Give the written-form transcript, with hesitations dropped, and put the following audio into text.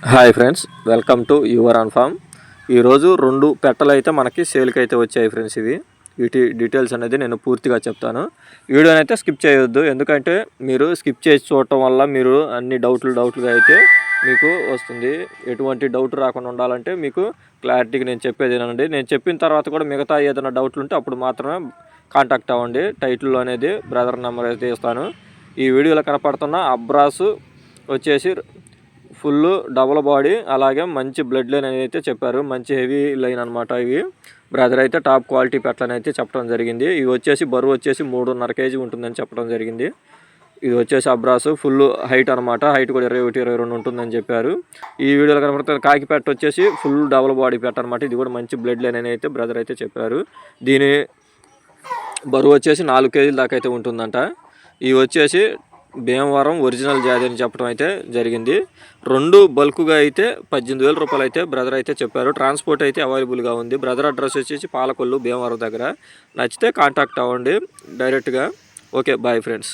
Hi friends, welcome to your own farm. ఈరోజు 2 పెట్టలు అయితే మనకి సేల్కి అయితే వచ్చాయి ఫ్రెండ్స్. వీటి డీటెయిల్స్ అనేది నేను పూర్తిగా చెప్తాను. వీడియోని అయితే స్కిప్ చేయొద్దు, ఎందుకంటే మీరు స్కిప్ చేసి చూడటం వల్ల మీరు అన్ని డౌట్లుగా అయితే మీకు వస్తుంది. ఎటువంటి డౌట్ రాకుండా ఉండాలంటే మీకు క్లారిటీగా నేను చెప్పేది ఏనండి. నేను చెప్పిన తర్వాత కూడా మిగతా ఏదైనా డౌట్లు ఉంటే అప్పుడు మాత్రమే కాంటాక్ట్ అవ్వండి. టైటిల్లో అనేది బ్రదర్ నెంబర్ అయితే ఇస్తాను. ఈ వీడియోలో కనపడుతున్న అబ్రాసు వచ్చేసి ఫుల్ డబుల్ బాడీ, అలాగే మంచి బ్లడ్ లైన్ అని అయితే చెప్పారు. మంచి హెవీ లైన్ అనమాట. ఇవి బ్రదర్ అయితే టాప్ క్వాలిటీ పెట్టలని అయితే చెప్పడం జరిగింది. ఇవి వచ్చేసి బరువు వచ్చేసి 3.5 kg ఉంటుందని చెప్పడం జరిగింది. ఇది వచ్చేసి అబ్రాసు ఫుల్ హైట్ అనమాట. హైట్ కూడా 21-22 ఉంటుందని చెప్పారు. ఈ వీడియోలో కనపడుతున్న కాకి పెట్ట వచ్చేసి ఫుల్ డబుల్ బాడీ పెట్ట అనమాట. ఇది కూడా మంచి బ్లడ్ లైన్ అని అయితే బ్రదర్ అయితే చెప్పారు. దీని బరువు వచ్చేసి 4 kg దాకా అయితే ఉంటుందంట. ఇవి వచ్చేసి భీమవరం ఒరిజినల్ జాతి అని చెప్పడం అయితే జరిగింది. 2 బల్క్గా అయితే 18,000 రూపాయలు అయితే బ్రదర్ అయితే చెప్పారు. ట్రాన్స్పోర్ట్ అయితే అవైలబుల్గా ఉంది. బ్రదర్ అడ్రస్ వచ్చేసి పాలకొల్లు, భీమవరం దగ్గర. నచ్చితే కాంటాక్ట్ అవ్వండి డైరెక్ట్గా. Okay, bye friends.